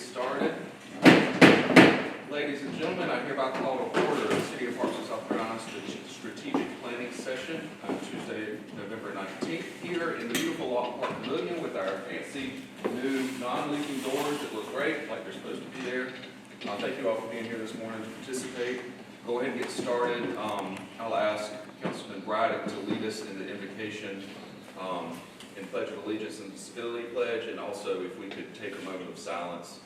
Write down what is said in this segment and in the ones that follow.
started. Ladies and gentlemen, I hereby call to order the City of Hartsville, South Carolina Strategic Planning Session on Tuesday, November 19th, here in the beautiful Law Park Pavilion with our fancy new non-leaking doors that look great, like they're supposed to be there. Thank you all for being here this morning to participate. Go ahead and get started. I'll ask Councilman Braddock to lead us in the invocation in Pledge of Allegiance and the Civility Pledge, and also if we could take a moment of silence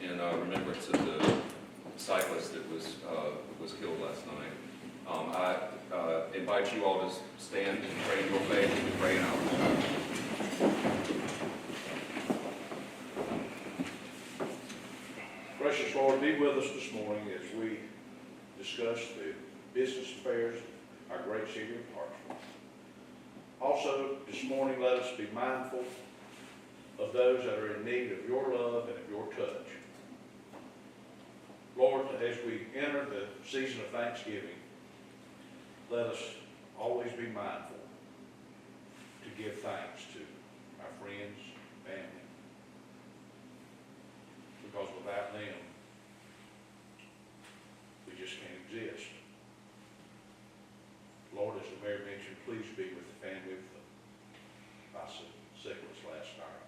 in remembrance of the cyclist that was killed last night. I invite you all to stand and pray in your faith and pray in ours. Gracious Lord, be with us this morning as we discuss the business affairs of our great city of Hartsville. Also, this morning, let us be mindful of those that are in need of your love and of your touch. Lord, as we enter the season of Thanksgiving, let us always be mindful to give thanks to our friends, family, because without them, we just can't exist. Lord, as the mayor mentioned, please be with the family of the bicyclist last night.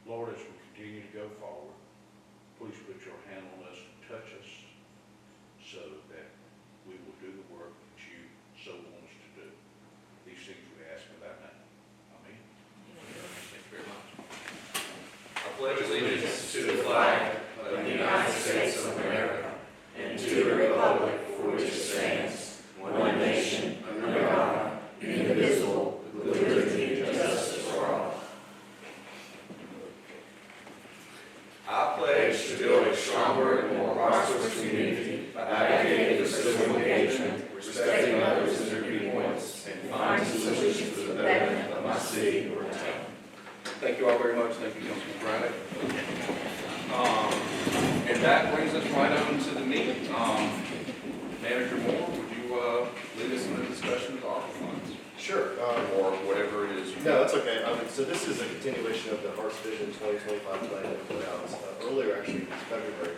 Lord, as we continue to go forward, please put your hand on us and touch us so that we will do the work that you so want us to do. These things we ask in thy name. Amen. Thank you very much. I pledge allegiance to the flag of the United States of America and to the republic for which it stands, one nation, under God, indivisible, with liberty and justice for all. I pledge to build a stronger and more prosperous community by advocating for civil engagement, respecting others and their viewpoints, and finding solutions for the betterment of my city or town. Thank you all very much. Thank you, Councilman Braddock. And that brings us right on to the meeting. Manager Moore, would you lead us in the discussion of the ARPA funds? Sure. Or whatever it is. No, that's okay. So this is a continuation of the Harts Vision 2025 plan that we put out earlier, actually, in February.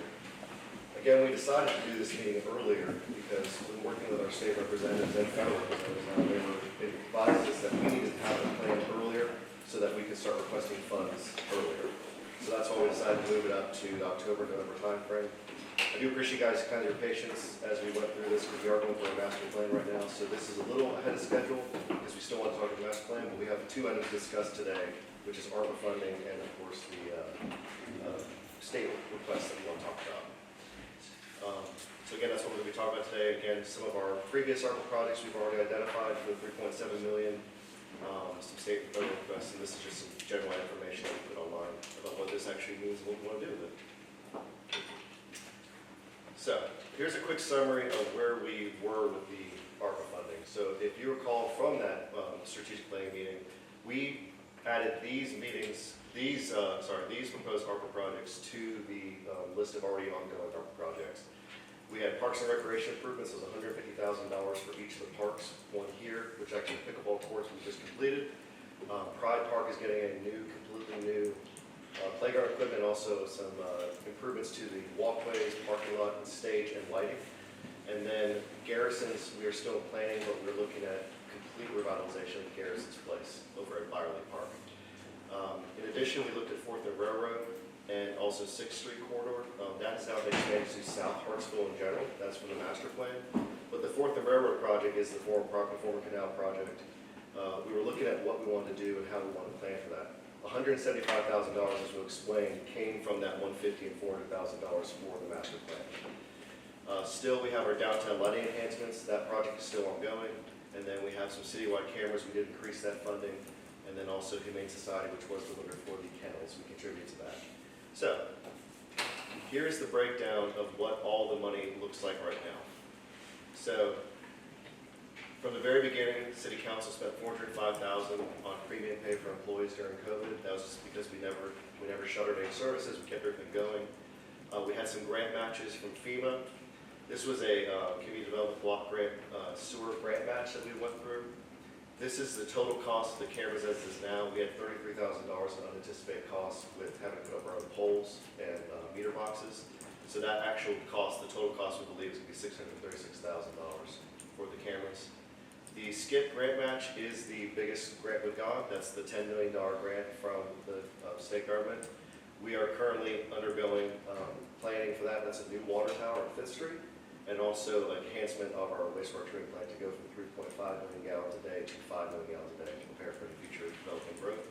Again, we decided to do this meeting earlier because when working with our state representatives and federal representatives, they advised us that we needed to have a plan earlier so that we could start requesting funds earlier. So that's why we decided to move it up to the October-November timeframe. I do appreciate you guys kind of your patience as we went through this because we are going for a master plan right now. So this is a little ahead of schedule because we still want to talk about the master plan, but we have two items to discuss today, which is ARPA funding and of course the state requests that we want to talk about. So again, that's what we're going to be talking about today. Again, some of our previous ARPA projects we've already identified for the $3.7 million, some state and federal requests, and this is just some general information that we put online about what this actually means and what we want to do with it. So here's a quick summary of where we were with the ARPA funding. So if you recall from that strategic planning meeting, we added these proposed ARPA projects to the list of already ongoing ARPA projects. We had Parks and Recreation improvements of $150,000 for each of the parks. One here, which actually pickleball courts we just completed. Pride Park is getting a completely new playground equipment, also some improvements to the walkways, parking lot, and stage and lighting. And then Garrison's, we are still planning, but we're looking at complete revitalization of Garrison's Place over at Byerly Park. In addition, we looked at 4th and Railroad and also 6th Street corridor. That is now been expanded to South Hartsville in general. That's from the master plan. But the 4th and Railroad project is the former canal project. We were looking at what we wanted to do and how we wanted to plan for that. $175,000, as we explained, came from that $150,000 and $400,000 for the master plan. Still, we have our downtown lighting enhancements. That project is still ongoing. And then we have some citywide cameras. We did increase that funding. And then also Humane Society, which was delivered for the kennels. We contribute to that. So, here's the breakdown of what all the money looks like right now. So, from the very beginning, City Council spent $405,000 on premium pay for employees during COVID. That was just because we never shuttered any services. We kept everything going. We had some grant matches from FEMA. This was a community development block grant sewer grant match that we went through. This is the total cost of the cameras as it is now. We had $33,000 in unanticipated costs with having to put up our own poles and meter boxes. So that actual cost, the total cost, we believe is going to be $636,000 for the cameras. The SKIP grant match is the biggest grant we've got. That's the $10 million grant from the state government. We are currently underbilling, planning for that. That's a new water tower on 5th Street, and also enhancement of our wastewater treatment plant to go from 3.5 million gallons a day to 5 million gallons a day to prepare for the future development growth.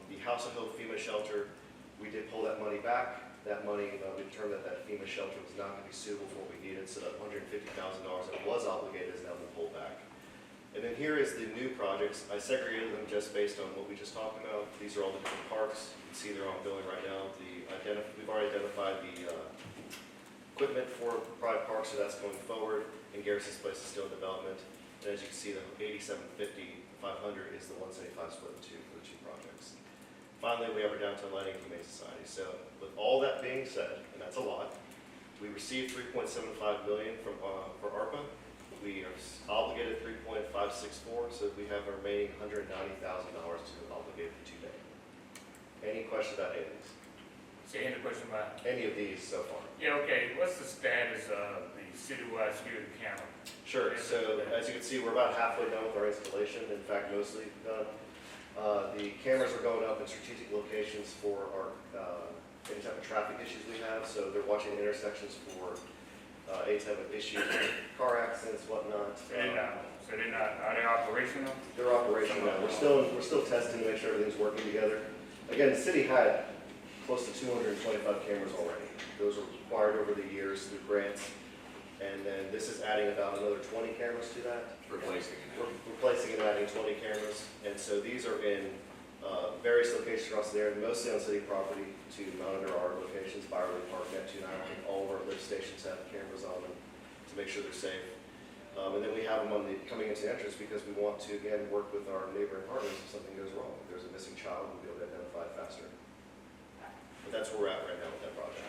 The House of Hope FEMA shelter, we did pull that money back. That money, we determined that FEMA shelter was not going to be suitable for what we needed, so that $150,000 that was obligated has now been pulled back. And then here is the new projects. I segregated them just based on what we just talked about. These are all the different parks. You can see they're on billing right now. We've already identified the equipment for private parks, so that's going forward. And Garrison's Place is still in development. And as you can see, the 8750, 500 is the 175 split in two for the two projects. Finally, we have our Downtown Lighting Humane Society. So with all that being said, and that's a lot, we received $3.75 million for ARPA. We are obligated $3.564, so we have a remaining $190,000 to obligate to date. Any questions about any of these? So any question about, Any of these so far? yeah, okay, what's the status of the citywide security camera? Sure, so as you can see, we're about halfway done with our installation, in fact, mostly done. The cameras are going up in strategic locations for our, any type of traffic issues we have, so they're watching intersections for any type of issues, car accidents, whatnot. So they're not, are they operational? They're operational now. We're still testing to make sure everything's working together. Again, the city had close to 225 cameras already. Those were acquired over the years through grants. And then this is adding about another 20 cameras to that. Replacing it. We're replacing and adding 20 cameras. And so these are in various locations across the area, mostly on city property to monitor our locations, Byerly Park, Neptune Island. All of our lift stations have cameras on them to make sure they're safe. And then we have them coming into the entrance because we want to, again, work with our neighboring partners if something goes wrong. If there's a missing child, we'll be able to identify it faster. But that's where we're at right now with that project.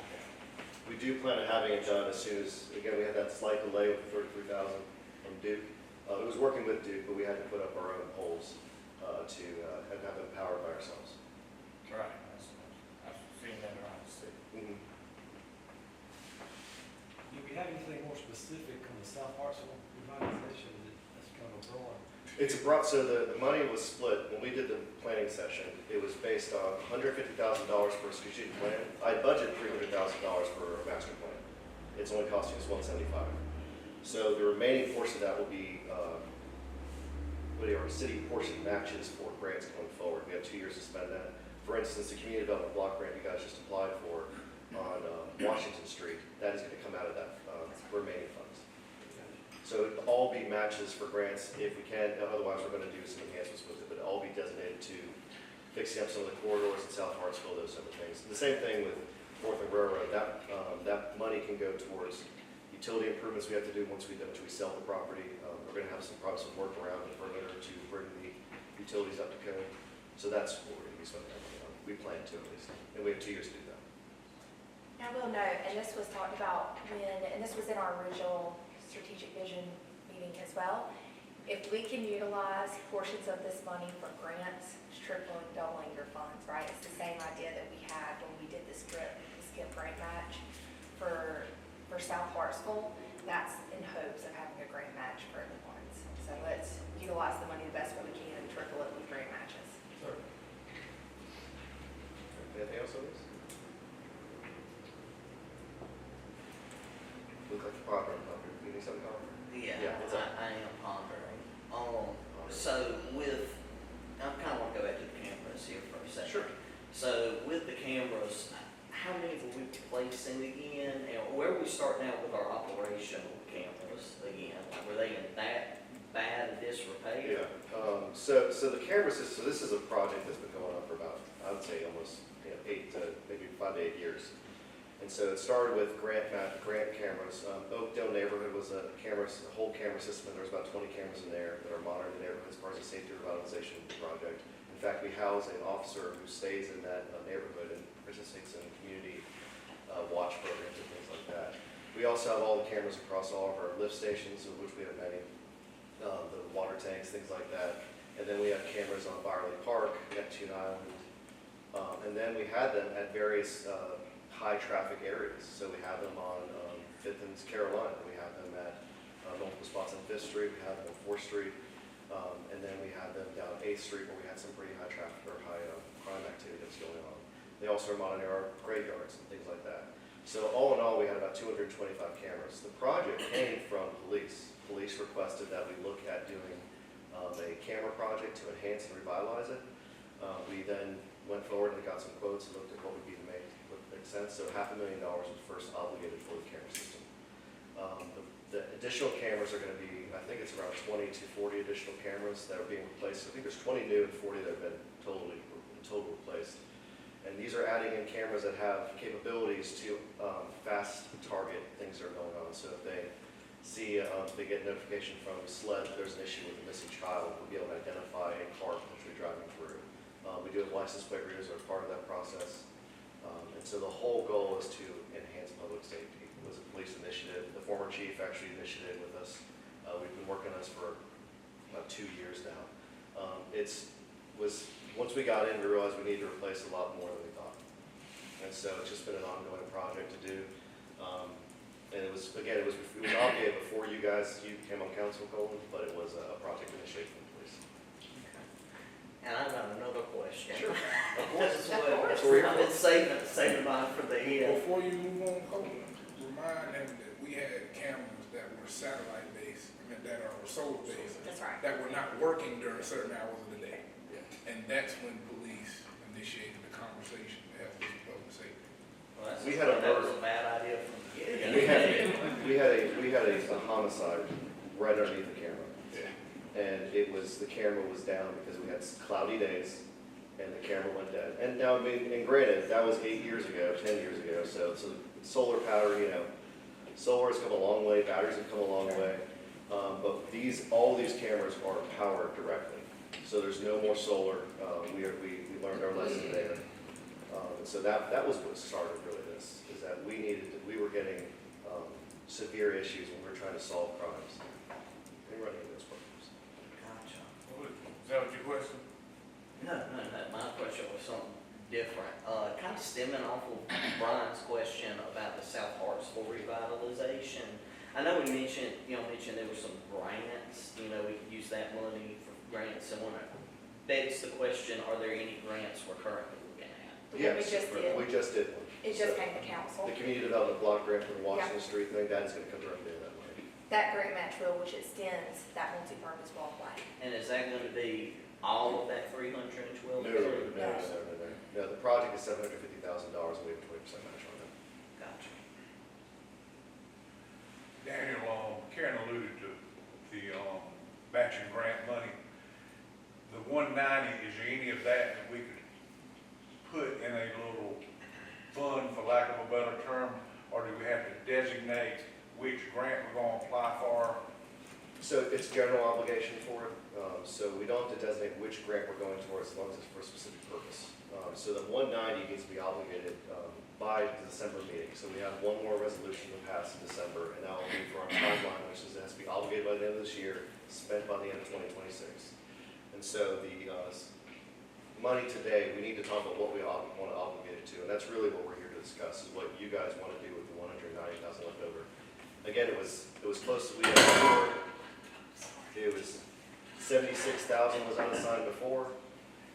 We do plan on having it done as soon as, again, we had that slight delay with the 33,000 from Duke. It was working with Duke, but we had to put up our own poles to have them powered by ourselves. Right, I've seen that around the city. Do we have anything more specific on the South Hartsville revitalization? That's kind of a broad. It's a broad, so the money was split. When we did the planning session, it was based on $150,000 for a strategic plan. I budgeted $300,000 for a master plan. It's only costing us $175,000. So the remaining portion of that will be city portion matches for grants going forward. We have 2 years to spend that. For instance, the community development block grant you guys just applied for on Washington Street, that is going to come out of that remaining funds. So it'll all be matches for grants if we can. Otherwise, we're going to do some enhancements with it, but it'll all be designated to fixing up some of the corridors in South Hartsville, those type of things. The same thing with 4th and Railroad. That money can go towards utility improvements we have to do once we sell the property. We're going to have probably some work around the perimeter to bring the utilities up to code. So that's what we're going to be spending that money on. We plan to at least, and we have 2 years to do that. Now, we'll note, and this was talked about and this was in our original strategic vision meeting as well, if we can utilize portions of this money for grants, it's tripling, doubling your funds, right? It's the same idea that we had when we did the SKIP grant match for South Hartsville. That's in hopes of having a grant match for the ones. So let's utilize the money the best way we can and triple it with grant matches. Sure. Anything else on this? Look like the proper. You need something, Colin? Yeah, Yeah, what's up? I am pondering. So with, I kind of want to go back to the cameras here for a second. Sure. So with the cameras, how many were we replacing again? And where are we starting out with our operational cameras again? Like, were they in that bad disrepair? Yeah. So the camera system. So this is a project that's been going on for about, I would say, almost 5 to 8 years. And so it started with grant cameras. Oakdale neighborhood was a whole camera system, and there was about 20 cameras in there that are monitoring the neighborhood as part of the safety revitalization project. In fact, we house an officer who stays in that neighborhood and participates in community watch programs and things like that. We also have all the cameras across all of our lift stations, of which we have many. The the water tanks, things like that. And then we have cameras on Byerly Park, Neptune Island. And then we had them at various high-traffic areas. So we have them on 5th and Carolina. We have them at multiple spots on 5th Street. We have them on 4th Street. And then we have them down 8th Street where we had some pretty high traffic or high crime activity that's going on. They also monitor our graveyards and things like that. So all in all, we had about 225 cameras. The project came from police. Police requested that we look at doing a camera project to enhance and revitalize it. We then went forward and got some quotes and looked at what would be what would make sense. So $500,000 was first obligated for the camera system. The additional cameras are going to be, I think it's around 20 to 40 additional cameras that are being replaced. I think there's 20 new and 40 that have been total replaced. And these are adding in cameras that have capabilities to fast target things that are going on. So if they see, they get notification from SLED that there's an issue with a missing child, we'll be able to identify a car potentially driving through. We do have license plate readers that are part of that process. And so the whole goal is to enhance public safety. It was a police initiative. The former chief actually initiated with us. We've been working on this for about 2 years now. Once we got in, we realized we needed to replace a lot more than we thought. And so it's just been an ongoing project to do. And it was obligated before you came on council, Colin, but it was a project initiated from the police. And I've got another question. Sure. Of course, That's what we're I've been saving mine for the end. Before you move on, Colin, remind him that we had cameras that were satellite based, that are solar based, That's right. that were not working during certain hours of the day. And that's when police initiated the conversation to help with public safety. Well, We had a that was murder. a bad idea from the beginning. We had a homicide right underneath the camera. And the camera was down because we had cloudy days and the camera went dead. And now, and granted, that was 8 years ago, 10 years ago, so solar power, solar has come a long way, batteries have come a long way. But all these cameras are powered directly. So there's no more solar. We learned our lesson there. And so that was what started really this, is that we were getting severe issues when we were trying to solve crimes. And running into those programs. Gotcha. Is that what your question? No, my question was something different. Kind of stemming off of Brian's question about the South Hartsville revitalization. I know we mentioned there were some grants, we could use that money for grants and whatnot. Begs the question, are there any grants we're currently looking at? The one we Yes, just did, we just did one. it just So, came to council. the community development block grant for the Washington Street thing, that is going to come directly in that money. That grant match will, which extends that multi-purpose walkway. And is that going to be all of that $312 No, million? no, the project is $750,000 and we have a 20% match on that. Gotcha. Daniel, Karen alluded to the matching grant money. The 190, is there any of that we could put in a little fund, for lack of a better term, or do we have to designate which grant we're going to apply for? So it's general obligation for it, so we don't have to designate which grant we're going towards as long as it's for a specific purpose. So the 190 needs to be obligated by the December meeting. So we have one more resolution to pass in December, and that will be for our timeline, which is it has to be obligated by the end of this year, spent by the end of 2026. And so the money today, we need to talk about what we want to obligate it to, and that's really what we're here to discuss, is what you guys want to do with the 190,000 left over. Again, it was close to, it was 76,000 was unassigned before,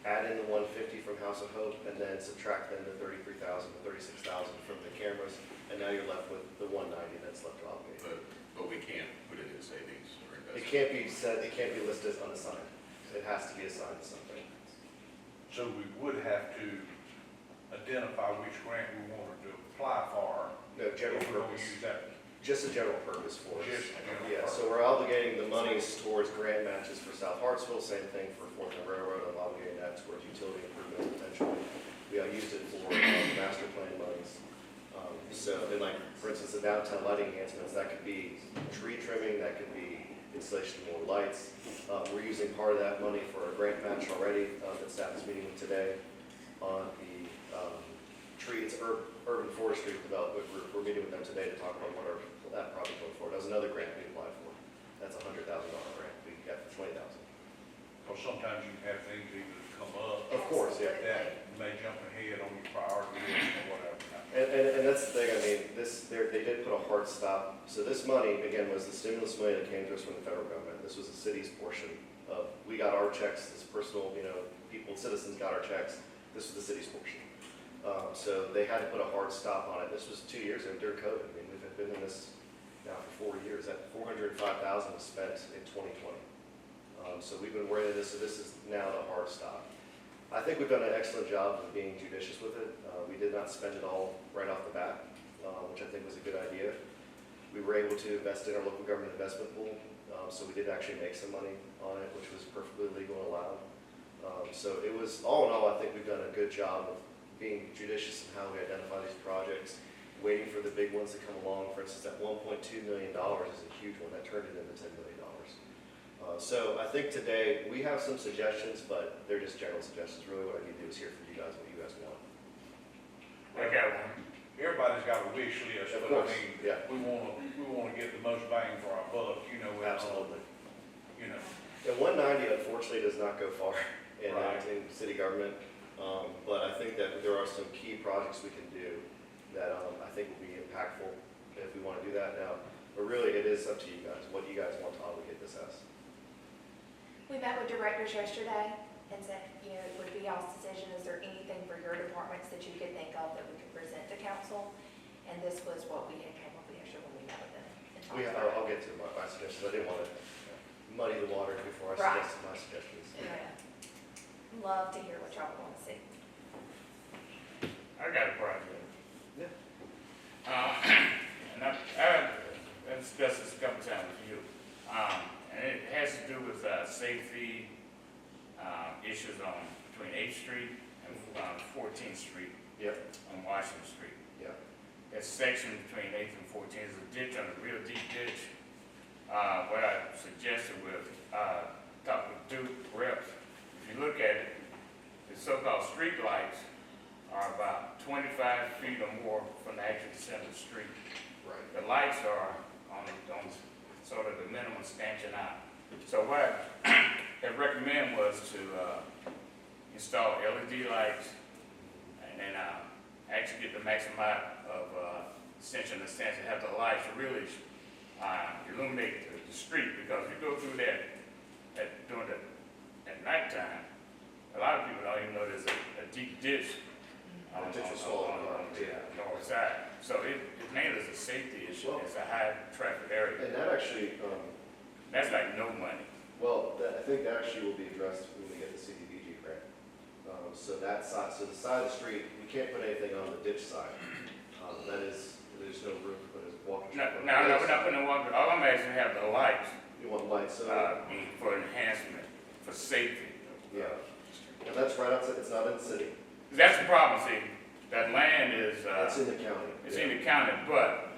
add in the 150 from House of Hope, and then subtract then the 33,000, the 36,000 from the cameras, and now you're left with the 190 that's left to obligate. But we can't put it in savings or It investment. can't be listed as unassigned. It has to be assigned to something. So we would have to identify which grant we wanted to apply for. No, general If we're going to purpose. use that. Just a general purpose for us. Just a general Yeah, purpose. so we're obligating the monies towards grant matches for South Hartsville, same thing for Fourth and Railroad, I'm obligating that towards utility improvements potentially. We used it for master plan monies. And like, for instance, the downtown lighting enhancements, that could be tree trimming, that could be installation of more lights. We're using part of that money for a grant match already that staff is meeting with today on the it's urban forestry development. We're meeting with them today to talk about what that project going forward. That was another grant we applied for. That's a $100,000 grant we Yeah, for 20,000. Because sometimes you have things even come up Of course, yeah. that may jump ahead on your priority list or whatever. And that's the thing, I mean, they did put a hard stop. So this money, again, was the stimulus money that came to us from the federal government. This was the city's portion of, we got our checks, this personal, people, citizens got our checks. This was the city's portion. So they had to put a hard stop on it. This was 2 years ago during COVID. I mean, we've been in this now for 4 years. That $405,000 was spent in 2020. So we've been working on this, so this is now the hard stop. I think we've done an excellent job of being judicious with it. We did not spend it all right off the bat, which I think was a good idea. We were able to invest in our local government investment pool, so we did actually make some money on it, which was perfectly legal and allowed. So it was, all in all, I think we've done a good job of being judicious in how we identify these projects, waiting for the big ones to come along. For instance, that $1.2 million is a huge one. That turned it into $10 million. So I think today, we have some suggestions, but they're just general suggestions. Really what I need to do is hear from you guys what you guys want. I got one. Everybody's got a wish list, Of but I course, mean, yeah. we wanna get the most bang for our buck, Absolutely. And And 190 unfortunately does not go far Right. in city government, but I think that there are some key projects we can do that I think will be impactful if we want to do that now. But really, it is up to you guys, what you guys want to obligate this as. We met with directors yesterday and said, it would be y'all's decision, is there anything for your departments that you could think of that we could present to council? And this was what we had come up with yesterday when we met with them. and talked about it. I'll get to my suggestions. I didn't want to muddy the water before I Right. suggested my suggestions. Yeah. Love to hear what y'all want to see. I got a project. Yeah. And I've discussed this a couple times with you. And it has to do with safety issues between 8th Street and 14th Street Yep. on Washington Street. Yeah. That section between 8th and 14th is a ditch, a real deep ditch. What I suggested with, talk with Duke reps, if you look at it, the so-called street lights are about 25 feet or more from the actual center of the street. Right. The lights are on sort of the minimum stanchion out. So what I recommend was to install LED lights and then actually get the maximum amount of extension and stanchion, have the lights really illuminate the street, because you go through that at nighttime, a lot of people don't even know there's a deep ditch on The ditch was swallowed by the north side. So it mainly is a safety issue. Well- It's a high traffic area. And that actually, That's like no money. I think that actually will be addressed when we get the CDBG grant. So that side, so the side of the street, we can't put anything on the ditch side. That is, there's no room to put a walking No, track. on no, the no, other we're not side. putting in one, all I'm asking is have the lights, You want lights, so, for enhancement, for safety. yeah. And that's right outside, it's not in the city, That's the problem, see, that land is, it's in the county. it's in the county, but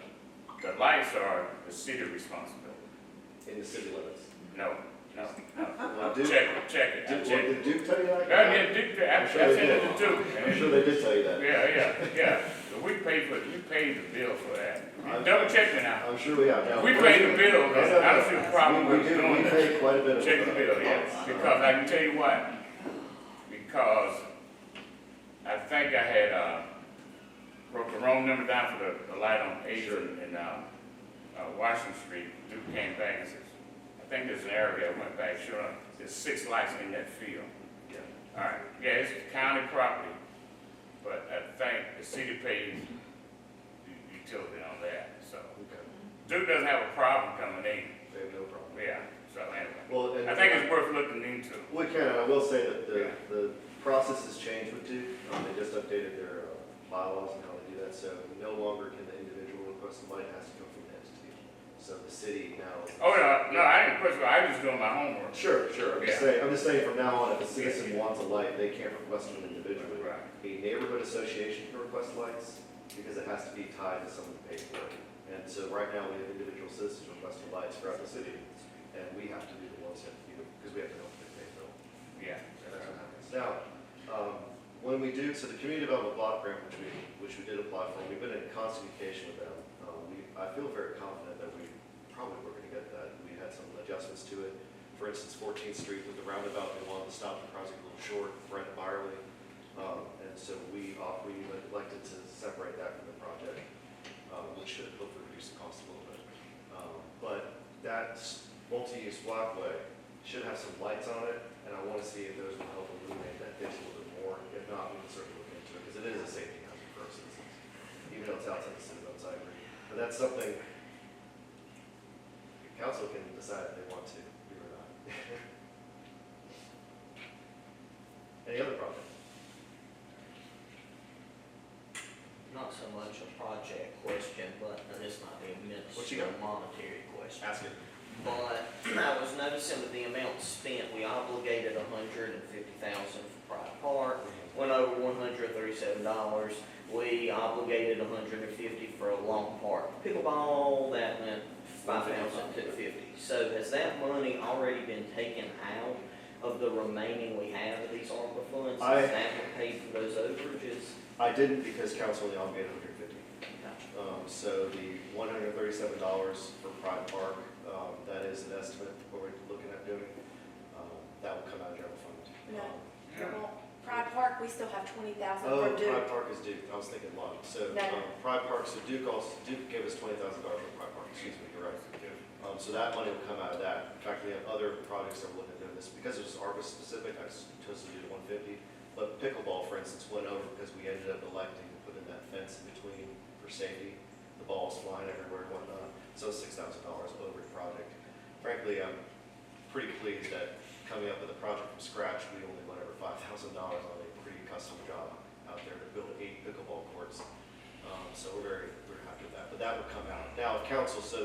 the lights are the city responsibility. In the city limits. No, no, Well, no. Duke, Check it, check it, I Duke, checked it. did Duke tell you that? Yeah, Duke, I've sure they sent it did. to Duke. I'm sure they did tell you that. Yeah. So we paid the bill for that. I'm- Double check me now. I'm sure we have. Now, We paid the bill, No, no, I don't no. see a problem We with do, doing we that. pay quite a bit of. Check the bill, yes, because I can tell you what, because I think I had, wrote the wrong number down for the light on 8th Sure. and Washington Street. Duke came back and says, I think there's an error. I went back, sure, there's 6 lights in that field. Yeah. All right, yeah, it's county property, but I think the city pays the utility on that, so. Okay. Duke doesn't have a problem coming in, They have no problem. yeah, so anyway. Well, and I think it's worth looking into. we can, and I will say that Yeah. the process has changed with Duke. They just updated their bylaws and how they do that, so no longer can the individual request the light, it has to come from the entity. So the city now. Oh, no, I didn't question, I was just doing my homework. Sure. Yeah. I'm just saying from now on, if a citizen wants a light, they can't request them individually. Right. A neighborhood association can request lights because it has to be tied to someone who pays for it. And so right now, we have individual citizens requesting lights throughout the city, and we have to be the ones that, because we have to help them pay bill. Yeah. That's what happens. Now, when we do, so the community development block grant, which we did apply for, we've been in constant communication with them. I feel very confident that we probably were going to get that. We had some adjustments to it. For instance, 14th Street with the roundabout, they wanted to stop the project a little short, right at Byerly. And so we elected to separate that from the project, which should hopefully reduce the cost a little bit. But that multi-use walkway should have some lights on it, and I want to see if those will help illuminate that ditch a little bit more. If not, we can certainly look into it, because it is a safety hazard for our citizens, even though it's outside the city limits, I agree. But that's something the council can decide if they want to do or not. Any other projects? Not so much a project question, but, and this might be a What you ministerial monetary question. Ask it. But I was noticing with the amount spent, we obligated $150,000 for Pride Park, went over $137. We obligated $150 for a long park pickleball, that went $5,250. So has that money already been taken out of the remaining we have of these ARPA funds? Is that what paid for those overages? I didn't, because council only obligated $150. Gotcha. So the $137 for Pride Park, that is an estimate what we're looking at doing. That will come out of general fund. No. Well, Pride Park, we still have 20,000 Oh, from Duke. Pride Park is Duke. I was thinking Lund. So No. Pride Park, so Duke gave us $20,000 for Pride Park. Excuse me, you're right. So that money will come out of that. In fact, we have other projects that we're looking at doing this. Because it was ARPA specific, I chose to do the 150. But pickleball, for instance, went over because we ended up electing to put in that fence in between for safety. The ball's flying everywhere and whatnot. So it's $6,000 over the project. Frankly, I'm pretty pleased that coming up with a project from scratch, we only went over $5,000 on a pretty custom job out there to build 8 pickleball courts. So we're happy with that. But that would come out. Now, if council so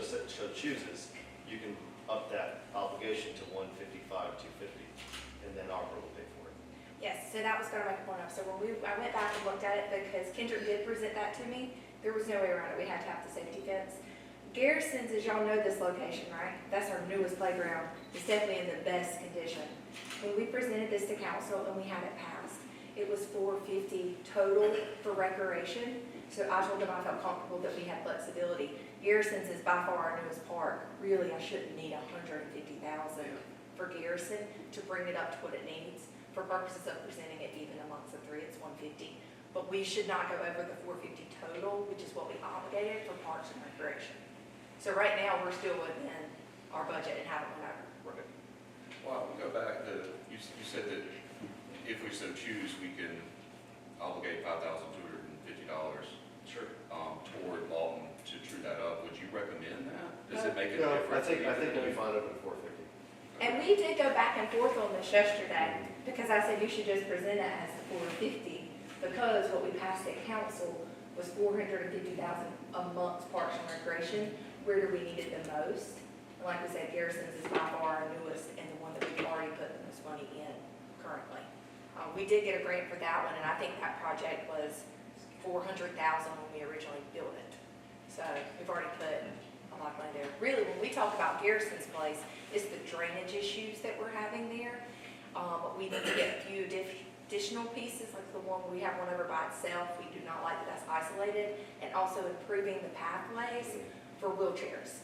chooses, you can up that obligation to 155, 250, and then ARPA will pay for it. Yes, so that was gonna make a point up. So when I went back and looked at it, because Kendrick did present that to me, there was no way around it. We had to have the safety fence. Garrison's, as y'all know this location, right? That's our newest playground. It's definitely in the best condition. When we presented this to council and we had it passed, it was $450 total for recreation. So I told them I felt comfortable that we had flexibility. Garrison's is by far our newest park. Really, I shouldn't need $150,000 for Garrison to bring it up to what it needs. For purposes of presenting it even amongst the 3, it's 150. But we should not go over the 450 total, which is what we obligated for parks and recreation. So right now, we're still within our budget and haven't went over. Right. Well, we go back to, you said that if we so choose, we can obligate $5,250 Sure. toward Lawton to true that up. Would you recommend that? Does it make a No, difference? I think we'll be fine up at 450. And we did go back and forth on this yesterday, because I said you should just present it as the 450, because what we passed at council was $450,000 amongst parks and recreation. Where do we need it the most? And like we said, Garrison's is by far our newest and the one that we've already put the most money in currently. We did get a grant for that one, and I think that project was $400,000 when we originally built it. So we've already put a lot of money there. Really, when we talk about Garrison's place, it's the drainage issues that we're having there. We need to get a few additional pieces, like the one, we have one over by itself. We do not like that that's isolated, and also improving the pathways for wheelchairs.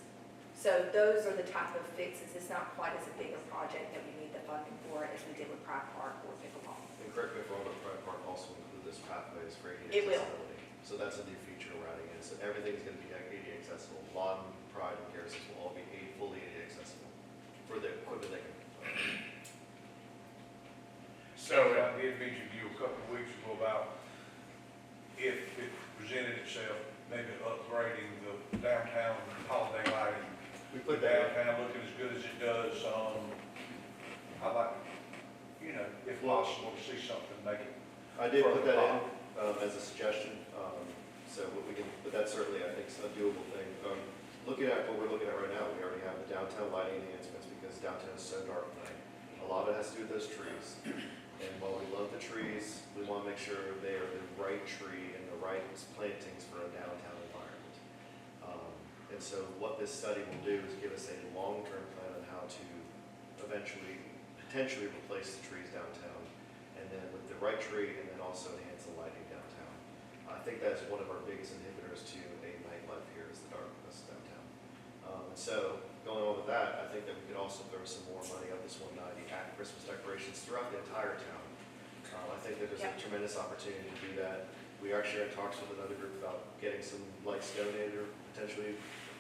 So those are the type of fixes. It's not quite as a big a project that we need the funding for as we did with Pride Park or pickleball. And correct me if I'm wrong, but Pride Park also include this pathways for ADA It will. accessibility. So that's a new feature we're adding in. So everything's going to be ADA accessible. Lawton, Pride, and Garrison's will all be fully ADA accessible for the equipment they can. So, I did mention to you a couple of weeks ago about if it presented itself, maybe upgrading the downtown holiday lighting. We Put put that, downtown looking as good as it does, I'd like, if possible, to see something make it. I did put that in as a suggestion. But that's certainly, I think, a doable thing. Looking at what we're looking at right now, we already have the downtown lighting enhancements because downtown is so dark at night. A lot of it has to do with those trees. And while we love the trees, we want to make sure they are the right tree and the right plantings for a downtown environment. And so what this study will do is give us a long-term plan on how to potentially replace the trees downtown, and then with the right tree, and then also enhance the lighting downtown. I think that's one of our biggest inhibitors to a nightlife here is the darkness downtown. So going on with that, I think that we could also throw some more money up this 190 at Christmas decorations throughout the entire town. I think that there's a Yep. tremendous opportunity to do that. We are actually in talks with another group about getting some lights donated or potentially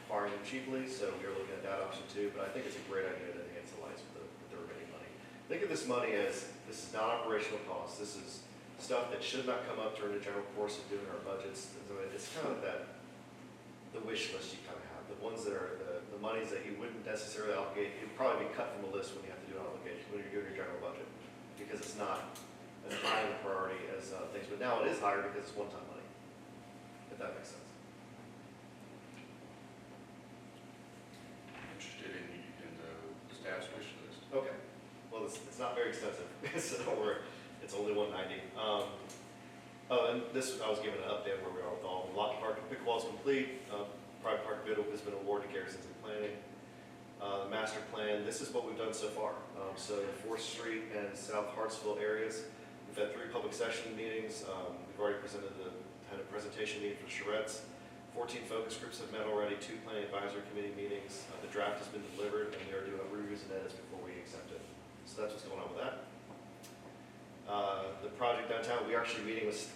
acquiring them cheaply, so we are looking at that option too. But I think it's a great idea to enhance the lights with the remaining money. Think of this money as, this is not operational costs. This is stuff that should not come up during the general course of doing our budgets. It's kind of the wish list you kind of have, the ones that are the monies that you wouldn't necessarily obligate, you'd probably be cut from the list when you have to do an obligation, when you're doing your general budget, because it's not as high of a priority as things, but now it is higher because it's one-time money, if that makes sense. Interested in the staff's wish list. Okay, well, it's not very extensive, so don't worry, it's only 190. Oh, and this, I was given an update where we are with all, Lockett Park pickleball is complete, private park bid has been awarded to Garrison's in planning. Master plan, this is what we've done so far. So 4th Street and South Hartsville areas, we've had 3 public session meetings. We've already had a presentation meeting for charrettes. 14 focus groups have met already, 2 planning advisory committee meetings. The draft has been delivered and we are doing reviews and edits before we accept it. So that's what's going on with that. The project downtown, we're actually meeting with,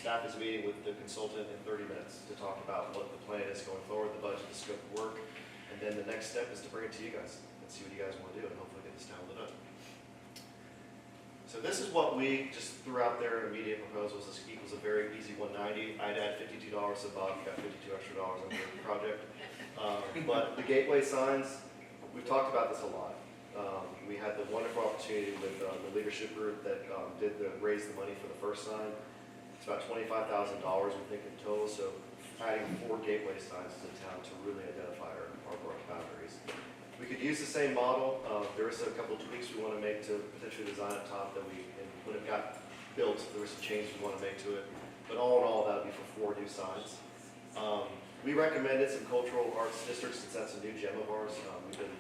staff is meeting with the consultant in 30 minutes to talk about what the plan is going forward, the budget, the scope of work. And then the next step is to bring it to you guys and see what you guys want to do and hopefully get this town lit up. So this is what we just threw out there in immediate proposals. This equals a very easy 190. I'd add $52 to Bob, you got $52 extra on the project. But the gateway signs, we've talked about this a lot. We had the wonderful opportunity with the leadership group that raise the money for the first sign. It's about $25,000 we think in total, so adding 4 gateway signs to the town to really identify our boundaries. We could use the same model. There is a couple of tweaks we want to make to potentially design up top that when it got built, there were some changes we want to make to it. But all in all, that would be for 4 new signs. We recommended some cultural arts districts since that's a new gem of ours. We've been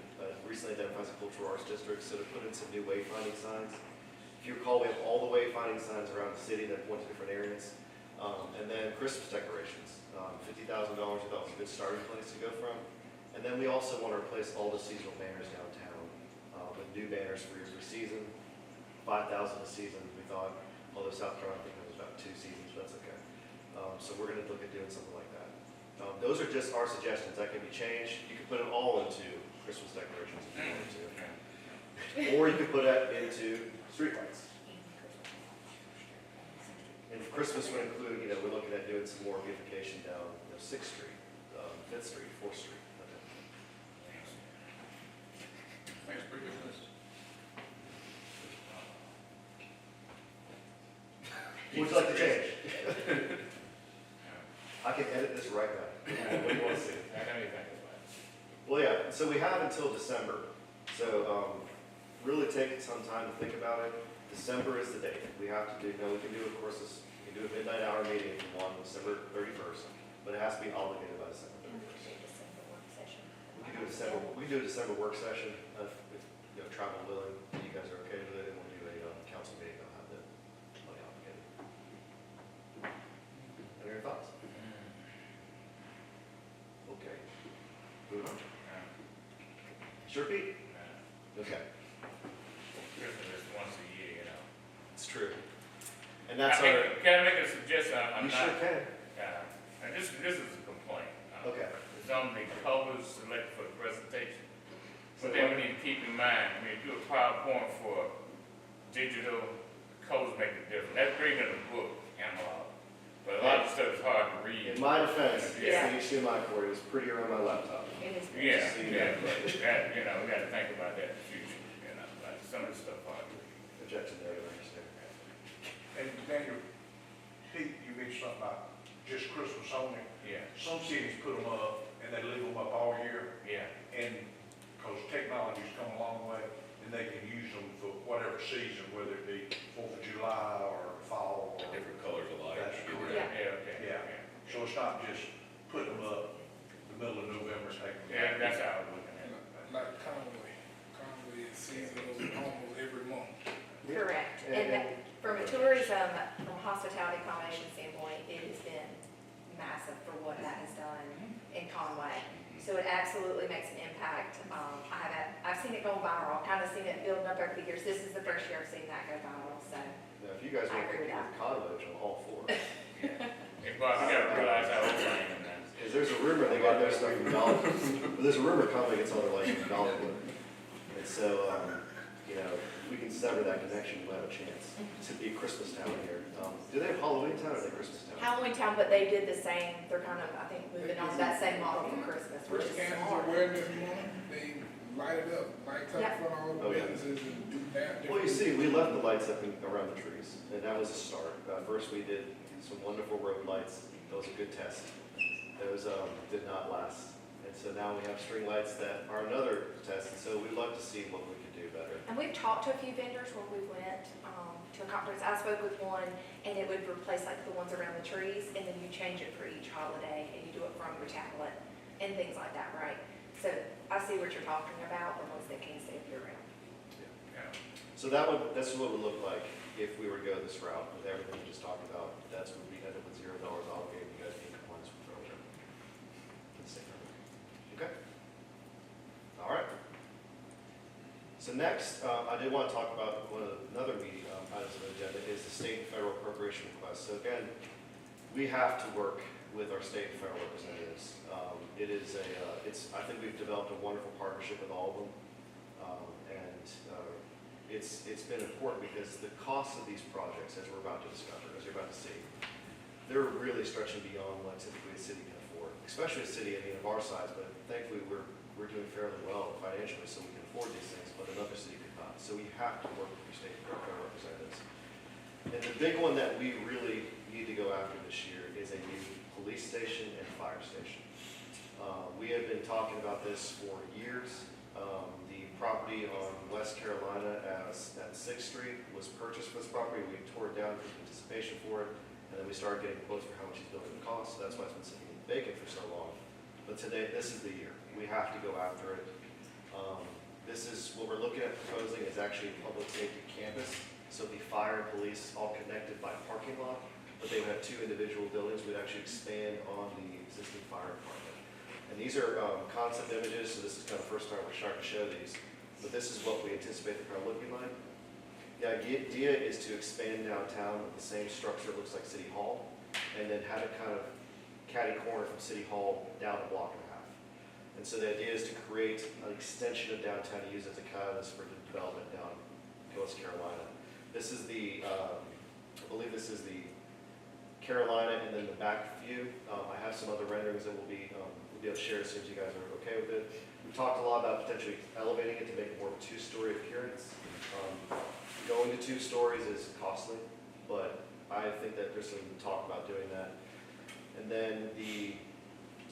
recently identified as a cultural arts district, so to put in some new wayfinding signs. If you recall, we have all the wayfinding signs around the city that point to different areas. And then Christmas decorations, $50,000 we thought was a good starting place to go from. And then we also want to replace all the seasonal banners downtown with new banners for your season, 5,000 a season, we thought, although South Carolina, I think it was about 2 seasons, but that's okay. So we're going to look at doing something like that. Those are just our suggestions. That can be changed. You can put it all into Christmas decorations if you wanted to. Or you could put it into streetlights. And for Christmas would include, we're looking at doing some more beautification down 6th Street, 5th Street, 4th Street. Thanks, pretty good list. What would you like to change? I can edit this right now. What do you want to see? I know you think about it. Well, yeah, so we have until December. So really take some time to think about it. December is the date. We have to do, we can do, of course, we can do a midnight hour meeting if you want, December 31st, but it has to be obligated by December 31st. December work session. We can do a December work session if travel willing, and you guys are okay with it, and we'll do a council meeting. I'll have the money obligated. What are your thoughts? Okay. Moving on. Sure, Pete? Okay. Christmas is once a year, It's true. And that's Can I make a suggestion? I'm you not. sure can. And this is a complaint. Okay. It's on the colors selected for the presentation. So But then we need to keep in mind, when you do a PowerPoint for digital, colors make a difference. That's great in a book, analog. But a lot of stuff is hard to read. In my defense, Yeah. the HDMI cord was prettier on my laptop. It is. Yeah, So you yeah, know. but that, we gotta think about that in the future, like some of the stuff hard to read. Objection there, I understand. And Daniel, Pete, you mentioned something about just Christmas only. Yeah, Some cities put them up and they leave them up all year, yeah, and because technology's come a long way, and they can use them for whatever season, whether it be 4th of July or fall. Or Different colors of lights. That's Yeah. correct. yeah, okay. Yeah. So it's not just putting them up in the middle of November, taking them Yeah, down. that's how I was looking at it. Like Conway. Conway is seasonal almost every month. Correct. Yeah, And that, from a tourism, from a hospitality combination standpoint, it has been massive for what that has done in Conway. So it absolutely makes an impact. I've seen it go viral, kind of seen it building up over the years. This is the first year I've seen that go viral, so. Now, if you guys I want to agree get with with college, I'm all for it. Hey, Bob, you gotta realize how old I am now. Because there's a rumor they got their stuff from Dollywood. But there's a rumor coming, it's on their license from Dollywood. And so, you know, if we can sever that connection, we'll have a chance to be Christmas Town here. Do they have Halloween Town or are they Christmas Town? Halloween Town, but they did the same, they're kind of, I think, moving on to that same model for Christmas, which Breast is Cancer smart. Awareness Month, they light it up, lights up in Yeah. front of all Oh, the yeah. businesses and do that. Well, you see, we left the lights up around the trees, and that was a start. First, we did some wonderful road lights. That was a good test. Those did not last. And so now we have string lights that are another test, and so we'd love to see what we could do better. And we've talked to a few vendors when we went to a conference. I spoke with one, and it would replace like the ones around the trees, and then you change it for each holiday, and you do it from your tablet and things like that, right? So I see what you're talking about, the ones that can save you around. Yeah. So that's what it would look like if we were to go this route with everything we just talked about. That's when we end up with $0 obligated, you guys be in compliance with program. Okay? All right. So next, I did want to talk about another meeting items on the agenda is the state and federal appropriation request. So again, we have to work with our state and federal representatives. I think we've developed a wonderful partnership with all of them. It's been important because the cost of these projects, as we're about to discover, as you're about to see, they're really stretching beyond what typically a city can afford, especially a city, of our size, but thankfully we're doing fairly well financially, so we can afford these things, but another city could not. So we have to work with your state and federal representatives. And the big one that we really need to go after this year is a new police station and fire station. We have been talking about this for years. The property on West Carolina at 6th Street was purchased for this property. We tore it down for anticipation for it, and then we started getting quotes for how much it's building to cost, so that's why it's been sitting vacant for so long. But today, this is the year. We have to go after it. This is, what we're looking at proposing is actually a public safety campus, so the fire and police all connected by parking lot, but they would have 2 individual buildings. We'd actually expand on the existing fire department. And these are concept images, so this is kind of the first time we're starting to show these. But this is what we anticipate the crowd looking like. The idea is to expand downtown with the same structure, it looks like City Hall, and then have it kind of catty corner from City Hall down a block and a half. And so the idea is to create an extension of downtown to use as a catalyst for development down in West Carolina. This is the, I believe this is the Carolina, and then the back view. I have some other renderings that we'll be able to share as soon as you guys are okay with it. We talked a lot about potentially elevating it to make it more of a 2-story appearance. Going to 2 stories is costly, but I think that there's some talk about doing that. And then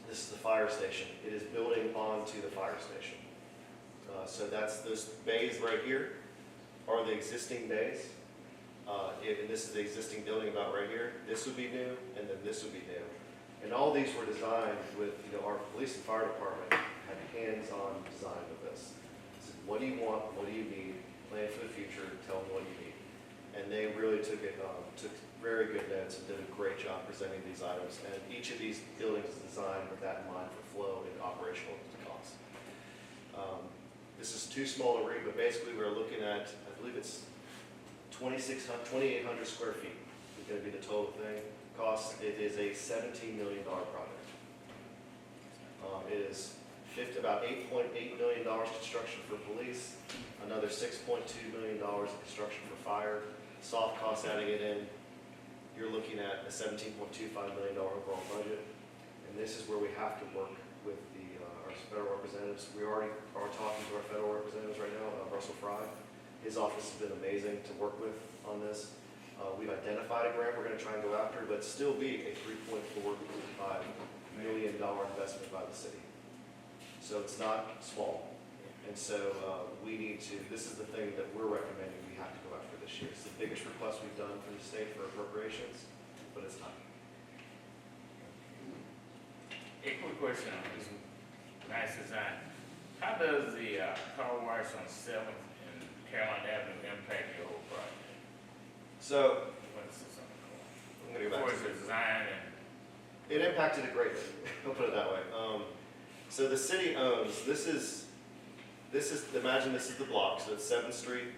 this is the fire station. It is building onto the fire station. So that's those bays right here are the existing bays. And this is the existing building about right here. This would be new, and then this would be new. And all these were designed with, our police and fire department had hands-on design with this. This is, what do you want? What do you need? Plan for the future. Tell them what you need. And they really took very good notes and did a great job presenting these items. And each of these buildings is designed with that in mind for flow and operational costs. This is too small to read, but basically we're looking at, I believe it's 2,800 square feet is going to be the total thing. Cost, it is a $17 million project. It is about $8.8 million construction for police, another $6.2 million in construction for fire. Soft costs adding it in, you're looking at a $17.25 million overall budget. And this is where we have to work with our federal representatives. We already are talking to our federal representatives right now, Russell Fry. His office has been amazing to work with on this. We've identified a grant we're going to try and go after, but still be a $3.45 million investment by the city. So it's not small. And so this is the thing that we're recommending we have to go after this year. It's the biggest request we've done for the state for appropriations, but it's time. A quick question on this nice design. How does the car wash on 7th and Carolina Avenue impact your whole project? So What is this on the corner? I'm going to go back Or to is it design and, it impacted it greatly. I'll put it that way. So the city owns, imagine this is the block, so it's 7th Street,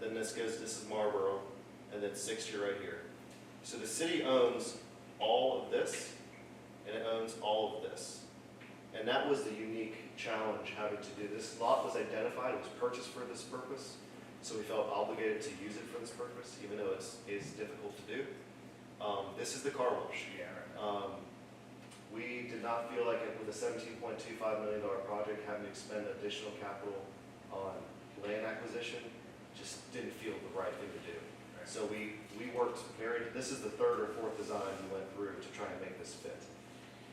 then this is Marlboro, and then 6th Street right here. So the city owns all of this, and it owns all of this. And that was the unique challenge having to do this. Lot was identified, it was purchased for this purpose, so we felt obligated to use it for this purpose, even though it's difficult to do. This is the car wash. Yeah, right. We did not feel like it, with a $17.25 million project, having to expend additional capital on land acquisition, just didn't feel the right thing to do. Right. So we worked this is the 3rd or 4th design we went through to try and make this fit.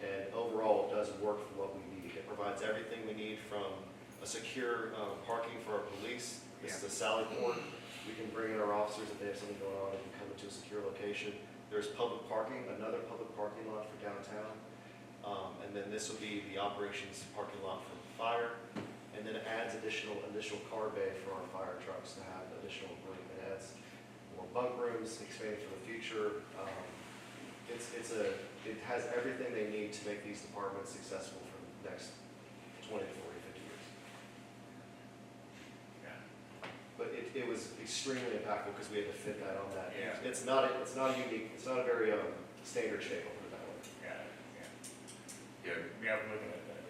And overall, it does work for what we need. It provides everything we need, from a secure parking for our police. This is a sally port. We can bring in our officers if they have something going on, they can come into a secure location. There's public parking, another public parking lot for downtown. And then this will be the operations parking lot for fire. And then it adds additional car bay for our fire trucks to have additional room. It adds more bunk rooms, expanding for the future. It has everything they need to make these departments successful for the next 20 to 40, 50 years. Yeah. But it was extremely impactful because we had to fit that on that. Yeah. It's not a unique, it's not a very standard shape, I'll put it that way. Yeah, Yeah, yeah, I'm looking at that.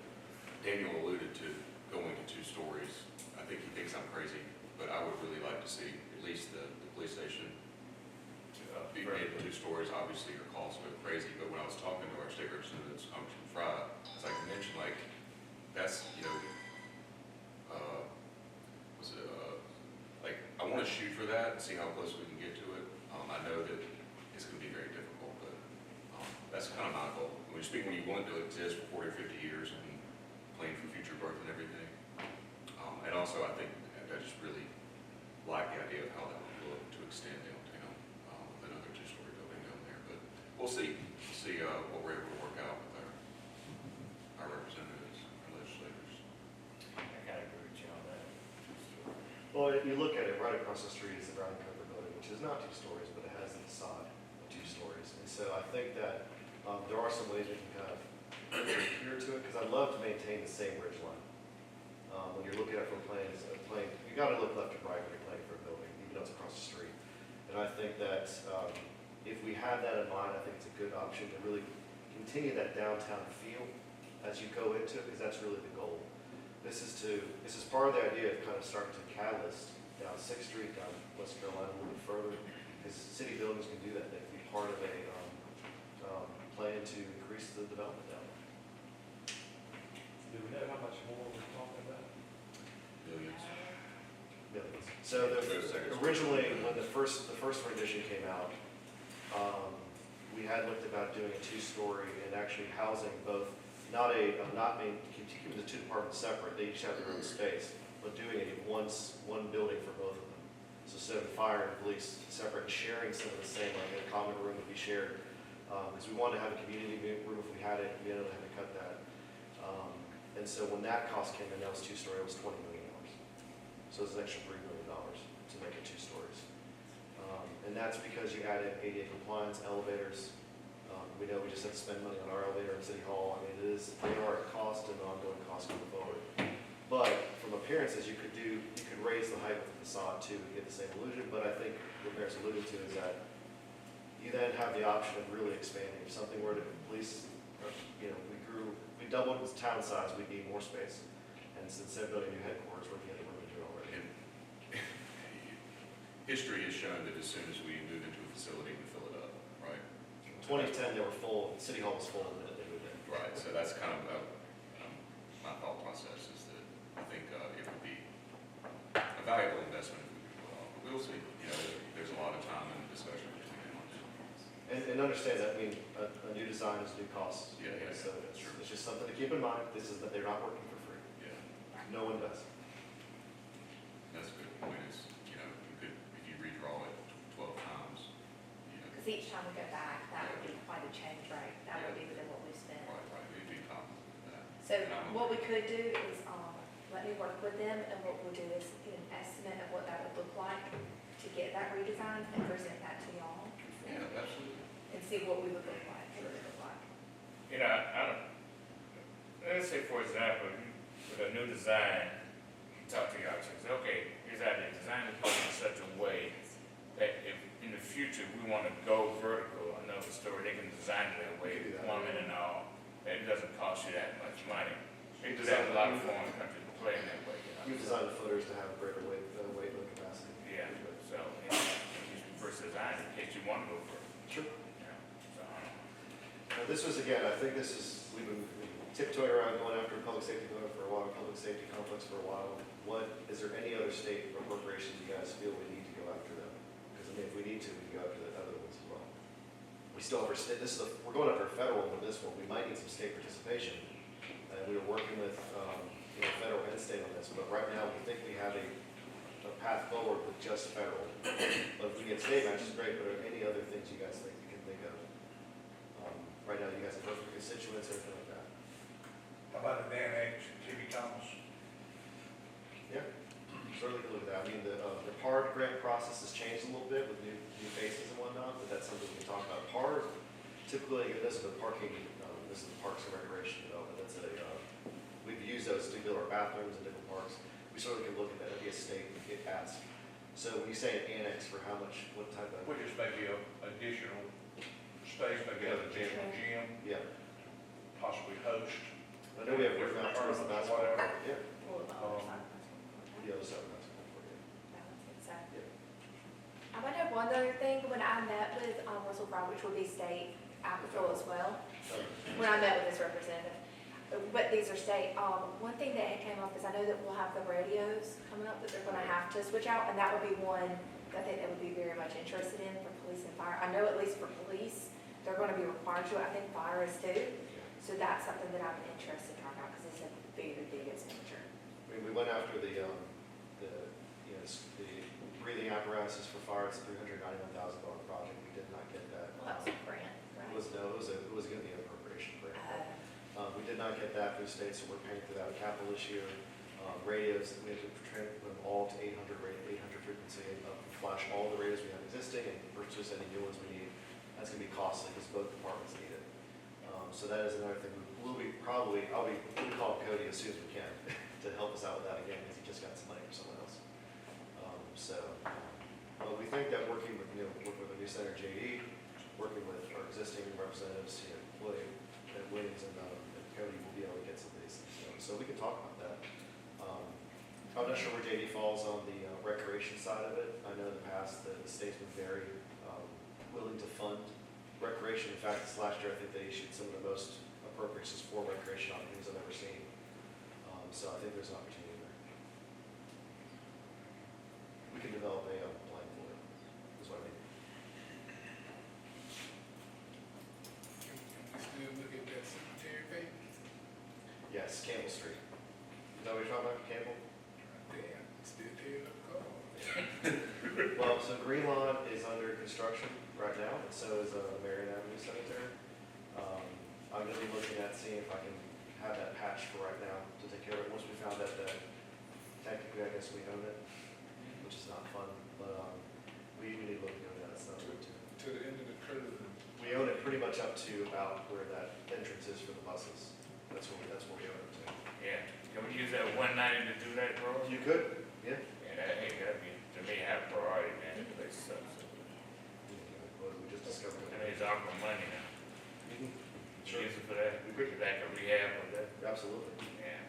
Daniel alluded to going to 2 stories. I think he thinks I'm crazy, but I would really like to see at least the police station be made 2 stories. Obviously, your costs go crazy, but when I was talking to our state representatives, Congressman Fry, as I mentioned, like, that's, like, I want to shoot for that and see how close we can get to it. I know that it's going to be very difficult, but that's kind of my goal. When you want it to exist for 40 or 50 years and plan for future growth and everything. And also, I think I just really like the idea of how that would look to extend downtown with another 2-story building down there. But we'll see. We'll see what we're able to work out with our representatives, our legislators. I kind of agree with you on that. Well, if you look at it, right across the street is the Brown Cover building, which is not 2 stories, but it has the facade of 2 stories. And so I think that there are some ways we can kind of adhere to it, because I'd love to maintain the same ridge line. When you're looking at it from planes, you got to look left and right when you're planning for a building, even though it's across the street. And I think that if we have that in mind, I think it's a good option to really continue that downtown feel as you go into it, because that's really the goal. This is part of the idea of kind of starting to catalyst down 6th Street, down West Carolina a little bit further, because city buildings can do that. They can be part of a plan to increase the development down there. Do we know how much more we're talking about? Millions. Millions. So originally, when the first rendition came out, we had looked about doing a 2-story and actually housing both, keeping the 2 departments separate, they each have their own space, but doing it in one building for both of them. So instead of fire and police separate, sharing some of the same, like a common room would be shared, because we wanted to have a community room if we had it, we ended up having to cut that. And so when that cost came in, that was 2-story, it was $20 million. So it was an extra $3 million to make it 2 stories. And that's because you added ADA compliance, elevators. We know we just have to spend money on our elevator in City Hall. I mean, they are a cost and an ongoing cost going forward. But from appearances, you could raise the height of the facade too and get the same illusion. But I think what Mayor's alluded to is that you then have the option of really expanding. If something were to police, we doubled the town size, we'd need more space. And instead of building new headquarters, we're getting room to do it already. And history has shown that as soon as we move into a facility, we fill it up, right? In 2010, they were full, City Hall was full the minute they moved in. Right, so that's kind of my thought process is that I think it would be a valuable investment if we could pull off. But we'll see. There's a lot of time and discussion between them on this. And understand that, a new design is a new cost. Yeah, So that's true. it's just something to keep in mind. This is that they're not working for free. Yeah, No one does. that's a good point is, if you redraw it 12 times, Because each time we go back, that would be quite a change, right? That would be within what we spent. right, it'd be top of that. So what we could do is, let me work with them, and what we'll do is get an estimate of what that would look like to get that redesign and present that to y'all. Yeah, absolutely. And see what we would look like, what it would look like. I don't, it's let's say for example, with a new design, you talk to your architect, say, okay, here's how they design the building in such a way that if in the future we want to go vertical, another story, they can design it that way, plumbing and all, that it doesn't cost you that much money. They do that in a lot of foreign countries, play in that way, you know. We've designed the footers to have greater weight load capacity. Yeah, so, you know, use reverse design in case you want to go vertical, Sure. you know, so, Now, this was, again, I think this is, we've been tiptoeing around going after public safety building for a while, public safety complex for a while. Is there any other state appropriations you guys feel we need to go after them? Because I mean, if we need to, we can go after the other ones as well. We still have our state, we're going after a federal one with this one, we might need some state participation. And we were working with, federal and state on this, but right now, we think we have a path forward with just federal. But if we get state matches, great, but are there any other things you guys think you can think of? Right now, you guys have heard from constituents, everything like that. How about an annex, Jimmy Thomas? Yeah, certainly can look at that. I mean, the PARD grant process has changed a little bit with new faces and whatnot, but that's something we can talk about. PARD, typically, this is the parking, this is the Parks and Recreation development. That's we've used those to build our bathrooms and different parks. We certainly can look at that, it'd be a state, get asked. So when you say an annex, for how much, what type of? Which is maybe a additional space, maybe a gym, Yeah, possibly host. I know we have worked out towards the basketball Whatever. court, yeah. Well, the other side. The other side of the basketball court, yeah. I might have one other thing, when I met with Russell Brown, which would be state applicable as well, when I met with this representative, but these are state, one thing that had came up is I know that we'll have the radios coming up that they're gonna have to switch out, and that would be one that I think they would be very much interested in for police and fire. I know at least for police, they're gonna be required to, I think fire is too, so that's something that I'm interested in trying out, because it's a big expenditure. I mean, we went after the breathing apparatuses for fire, it's a $391,000 project, we did not get that. Well, that was a grant, It was gonna be an appropriation grant. We did not get that through the state, so we're paying for that with capital this year. Radios, we have to train them all to 800 frequency, flash all the radios we have existing and purchase any new ones we need. That's gonna be costly because both departments need it. So that is another thing, we'll call Cody as soon as we can to help us out with that again, because he just got some money from someone else. But we think that working with the new center JD, working with our existing representatives, Williams and Cody will be able to get some of these things. So we can talk about that. I'm not sure where JD falls on the recreation side of it. I know in the past the state's been very willing to fund recreation. In fact, this last year I think they issued some of the most appropriations for recreation opportunities I've ever seen. So I think there's an opportunity there. We can develop a plan for it, is what I mean. Can we still look at that cemetery thing? Yes, Campbell Street. Is that what you're talking about, Campbell? Damn, still tearing up the car. Well, so Green Lawn is under construction right now, and so is Marion Avenue Cemetery. I'm gonna be looking at seeing if I can have that patch for right now to take care of it. Once we found out that technically, I guess we own it, which is not fun, but we need to look into that. It's not good too. To the end of the curve. We own it pretty much up to about where that entrance is for the buses. That's where we own it to. yeah. Can we use that 190 to do that, bro? You could, yeah. Yeah, that'd be, to me, have priority, man, the place sucks. Well, we just discovered I mean, it's it. our money now. Sure. Use it for that, we could back a rehab of that, Absolutely. yeah.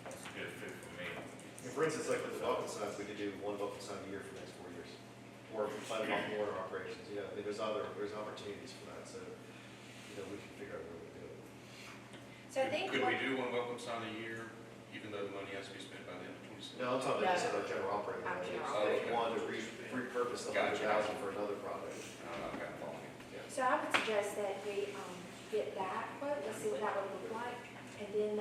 That's a good fit for me. And for instance, like with the welcome signs, we could do one welcome sign a year for the next 4 years. Or if we plan on more operations, I mean, there's opportunities for that, so, we can figure out a way to do it. So I think. Could we do one welcome sign a year, even though the money has to be spent by the end of 2026? No, I'm talking about just No. our general operating Our budget. general So if operating. you wanted to repurpose the Gotcha. 100,000 for another project. Okay, I'm following you. Yeah. So I would suggest that we get that quote, let's see what that would look like. And then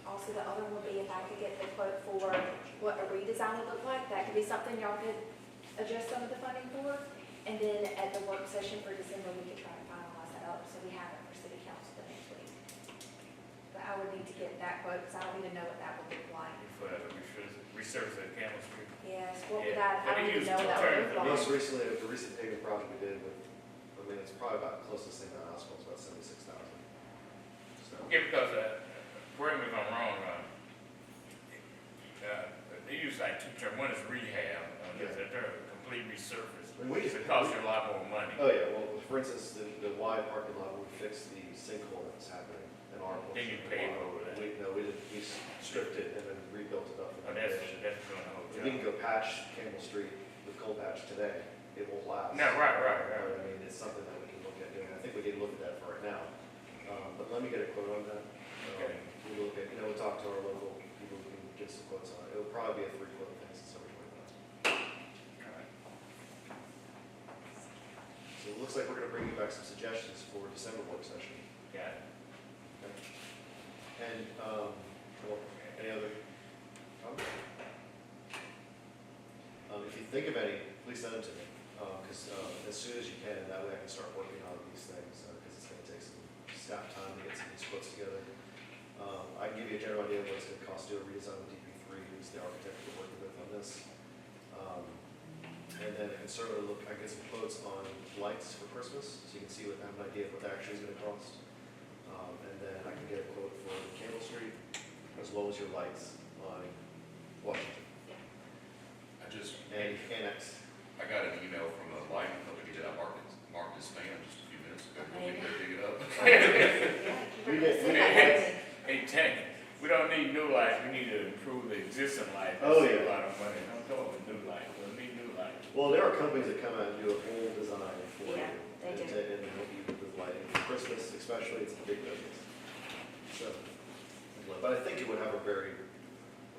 also the other one would be if I could get the quote for what a redesign would look like. That could be something y'all could adjust some of the funding for. And then at the work session for December, we could try to finalize that up so we have it for city council the next week. But I would need to get that quote because I don't even know what that would look like. For that, resurface at Campbell Street. Yes, what would Yeah. that, I don't even know what that would look like. Most recently, the recent paving project we did with, it's probably about close to the same amount of asphalt, it's about 76,000. so. Yeah, because, correct me if I'm wrong, they use like two terms, one is rehab, they're complete resurface. And we- It costs you a lot more money. Oh, yeah, well, for instance, the Y parking lot, we fixed the sinkhole that was happening in our. Then you portion of the pave lot. over that. No, we didn't, we stripped it and then rebuilt it up. Oh, that's doing the whole We can job. go patch Campbell Street with cold patch today, it won't last. No, right. But, I mean, it's something that we can look at doing, I think we can look at that for right now. But let me get a quote on that. Okay. We'll look at, we'll talk to our local people who can get some quotes on it, it'll probably be a 3-quote thing since over 25. So it looks like we're gonna bring you back some suggestions for December work session. Got it. And, well, any other comments? If you think of any, please send them to me, because as soon as you can, that way I can start working on these things, because it's gonna take some staff time to get some of these quotes together. I can give you a general idea of what it's gonna cost to do a redesign of DP3, who's the architect we're working with on this. And then I can certainly look, I get some quotes on lights for Christmas, so you can see have an idea of what that actually is gonna cost. And then I can get a quote for Campbell Street, as well as your lights on Washington. And annex. I got an email from a lighting company that I marked as spam just a few minutes ago. You want me to go dig it up? We get, Hey, Tank, we don't need new lights, we need to improve the existing lights. Oh, Save yeah. a lot of money, don't come up with new lights, we need new lights. well, there are companies that come out and do a whole design for you. Yeah, they do. And help you with lighting. For Christmas especially, it's a big business. So, but I think it would have a very,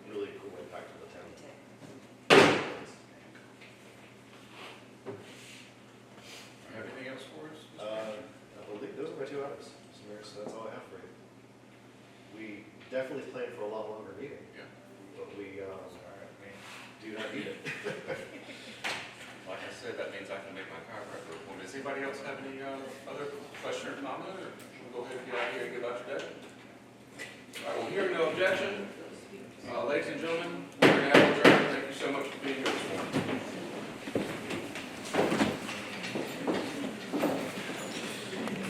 really cool impact on the town. Anything else for us? I believe those are my 2 items, Mr. Mayor, so that's all I have for you. We definitely planned for a lot longer meeting, Yeah. but we All right, man. do not need it. Like I said, that means I can make my chiropractor appointment. Does anybody else have any other question or comment, or we'll go ahead and get out here and get about your day? All right, well, hearing no objection, ladies and gentlemen, we're going to have adjourned. Thank you so much for being here.